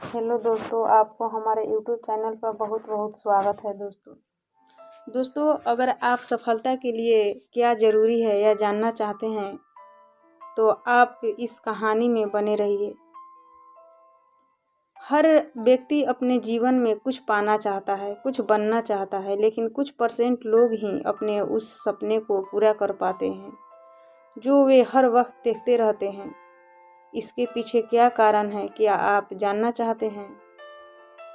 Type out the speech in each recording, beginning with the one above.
Hello दोस्तों, आपको हमारे यूट्यूब चैनल पर बहुत बहुत स्वागत है। दोस्तों अगर आप सफलता के लिए क्या ज़रूरी है या जानना चाहते हैं तो आप इस कहानी में बने रहिए। हर व्यक्ति अपने जीवन में कुछ पाना चाहता है, कुछ बनना चाहता है, लेकिन कुछ % लोग ही अपने उस सपने को पूरा कर पाते हैं जो वे हर वक्त देखते रहते हैं। इसके पीछे क्या कारण है, क्या आप जानना चाहते हैं?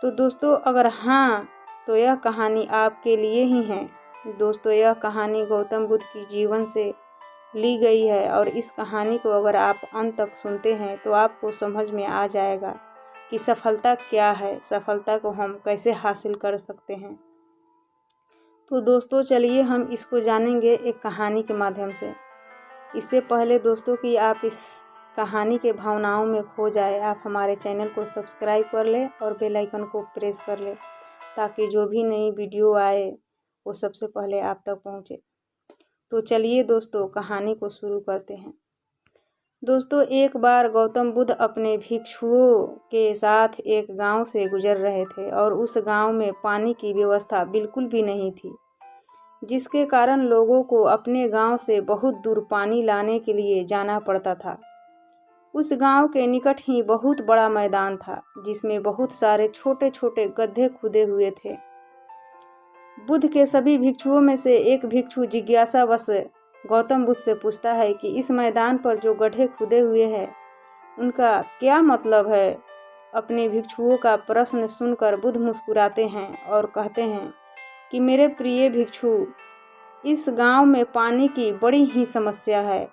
तो दोस्तों अगर हाँ तो यह कहानी आपके लिए ही है। दोस्तों यह कहानी गौतम बुद्ध की जीवन से ली गई है और इस कहानी को अगर आप अंत तक सुनते हैं तो आपको समझ में आ जाएगा कि सफलता क्या है, सफलता को हम कैसे हासिल कर सकते हैं। तो दोस्तों चलिए हम इसको जानेंगे एक कहानी के माध्यम से। इससे पहले दोस्तों कि आप इस कहानी के भावनाओं में खो जाए, आप हमारे चैनल को सब्सक्राइब कर लें और बेल आइकन को प्रेस कर लें ताकि जो भी नई वीडियो आए वो सबसे पहले आप तक पहुंचे। तो चलिए दोस्तों कहानी को शुरू करते हैं। दोस्तों एक बार गौतम बुद्ध अपने भिक्षुओं के साथ एक गांव से गुजर रहे थे और उस गांव में पानी की व्यवस्था बिल्कुल भी नहीं थी, जिसके कारण लोगों को अपने गांव से बहुत दूर पानी लाने के लिए जाना पड़ता था। उस गांव के निकट ही बहुत बड़ा मैदान था जिसमें बहुत सारे छोटे छोटे गड्ढे खुदे हुए थे। बुद्ध के सभी भिक्षुओं में से एक भिक्षु जिज्ञासावश गौतम बुद्ध से पूछता है कि इस मैदान पर जो गड्ढे खुदे हुए हैं उनका क्या मतलब है। अपने भिक्षुओं का प्रश्न सुनकर बुद्ध मुस्कुराते हैं और कहते हैं कि मेरे प्रिय भिक्षु, इस गांव में पानी की बड़ी ही समस्या है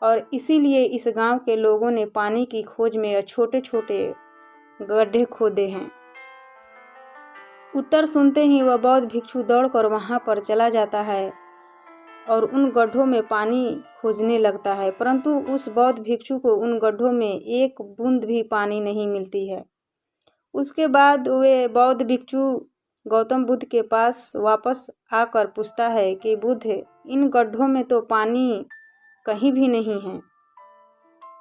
और इसीलिए इस गांव के लोगों ने पानी की खोज में छोटे छोटे गड्ढे खोदे हैं। उत्तर सुनते ही वह बौद्ध भिक्षु दौड़कर वहां पर चला जाता है और उन गड्ढों में पानी खोजने लगता है, परंतु उस बौद्ध भिक्षु को उन गड्ढों में एक बूंद भी पानी नहीं मिलती है। उसके बाद वे बौद्ध भिक्षु गौतम बुद्ध के पास वापस आकर पूछता है कि बुद्ध, इन गड्ढों में तो पानी कहीं भी नहीं है।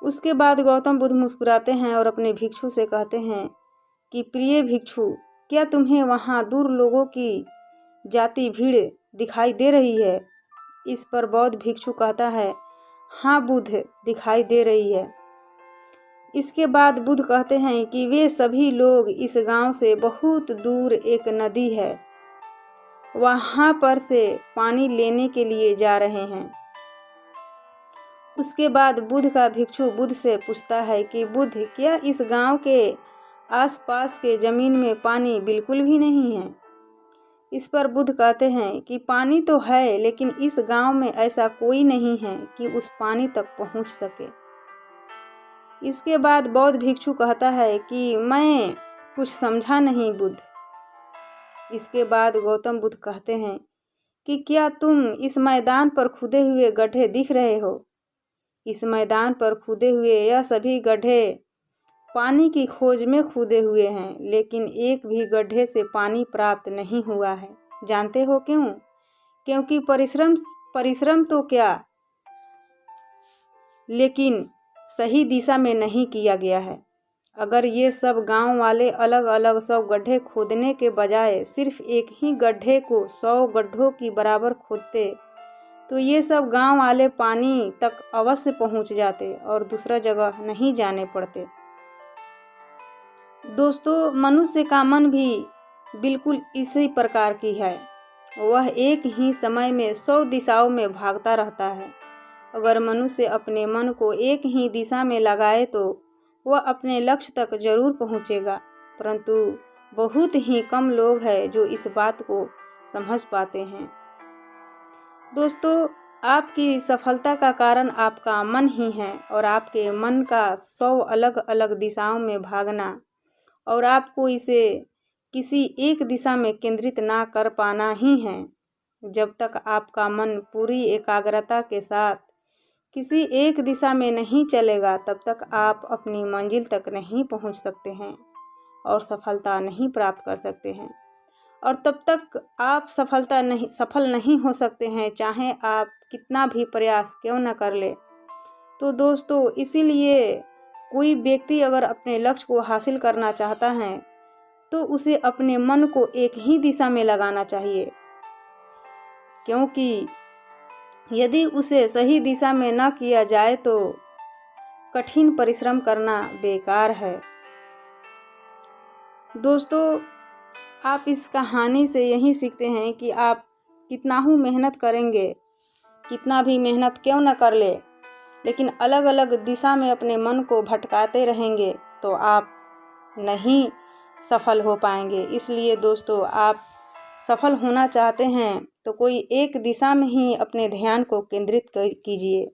उसके बाद गौतम बुद्ध मुस्कुराते हैं और अपने भिक्षु से कहते हैं कि प्रिय भिक्षु, क्या तुम्हें वहाँ दूर लोगों की जाती भीड़ दिखाई दे रही है? इस पर बौद्ध भिक्षु कहता है, हाँ बुद्ध, दिखाई दे रही है। इसके बाद बुद्ध कहते हैं कि वे सभी लोग इस गांव से बहुत दूर एक नदी है, वहाँ पर से पानी लेने के लिए जा रहे हैं। उसके बाद बुद्ध का भिक्षु बुद्ध से पूछता है कि बुद्ध, क्या इस गांव के आसपास के ज़मीन में पानी बिल्कुल भी नहीं है? इस पर बुद्ध कहते हैं कि पानी तो है, लेकिन इस गांव में ऐसा कोई नहीं है कि उस पानी तक पहुंच सके। इसके बाद बौद्ध भिक्षु कहता है कि मैं कुछ समझा नहीं बुद्ध। इसके बाद गौतम बुद्ध कहते हैं कि क्या तुम इस मैदान पर खुदे हुए गड्ढे दिख रहे हो? इस मैदान पर खुदे हुए यह सभी गड्ढे पानी की खोज में खुदे हुए हैं, लेकिन एक भी गड्ढे से पानी प्राप्त नहीं हुआ है। जानते हो क्यों? क्योंकि परिश्रम तो क्या, लेकिन सही दिशा में नहीं किया गया है। अगर ये सब गांव वाले अलग अलग 100 गड्ढे खोदने के बजाय सिर्फ एक ही गड्ढे को 100 गड्ढों की बराबर खोदते तो ये सब गांव वाले पानी तक अवश्य पहुंच जाते और दूसरा जगह नहीं जाने पड़ते। दोस्तों मनुष्य का मन भी बिल्कुल इसी प्रकार की है। वह एक ही समय में 100 दिशाओं में भागता रहता है। अगर मनुष्य अपने मन को एक ही दिशा में लगाए तो वह अपने लक्ष्य तक जरूर पहुंचेगा, परंतु बहुत ही कम लोग हैं जो इस बात को समझ पाते हैं। दोस्तों आपकी सफलता का कारण आपका मन ही है और आपके मन का 100 अलग अलग दिशाओं में भागना और आपको इसे किसी एक दिशा में केंद्रित ना कर पाना ही है। जब तक आपका मन पूरी एकाग्रता के साथ किसी एक दिशा में नहीं चलेगा तब तक आप अपनी मंजिल तक नहीं पहुंच सकते हैं और सफलता नहीं प्राप्त कर सकते हैं, और तब तक आप सफल नहीं हो सकते हैं, चाहे आप कितना भी प्रयास क्यों न कर ले। तो दोस्तों इसीलिए कोई व्यक्ति अगर अपने लक्ष्य को हासिल करना चाहता है तो उसे अपने मन को एक ही दिशा में लगाना चाहिए, क्योंकि यदि उसे सही दिशा में न किया जाए तो कठिन परिश्रम करना बेकार है। दोस्तों, आप इस कहानी से यही सीखते हैं कि आप कितना ही मेहनत करेंगे, कितना भी मेहनत क्यों न कर ले, लेकिन अलग अलग दिशा में अपने मन को भटकाते रहेंगे तो आप नहीं सफल हो पाएंगे। इसलिए दोस्तों, आप सफल होना चाहते हैं तो कोई एक दिशा में ही अपने ध्यान को केंद्रित कीजिए।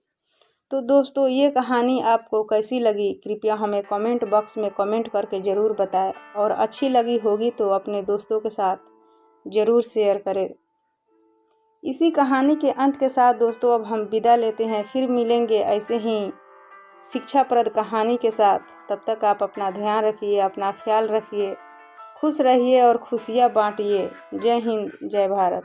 तो दोस्तों, ये कहानी आपको कैसी लगी कृपया हमें कमेंट बॉक्स में कमेंट करके ज़रूर बताएं, और अच्छी लगी होगी तो अपने दोस्तों के साथ ज़रूर शेयर करें। इसी कहानी के अंत के साथ दोस्तों अब हम विदा लेते हैं, फिर मिलेंगे ऐसे ही शिक्षाप्रद कहानी के साथ। तब तक आप अपना ध्यान रखिए, अपना ख्याल रखिए, खुश रहिए और खुशियाँ बांटिए। जय हिंद, जय भारत।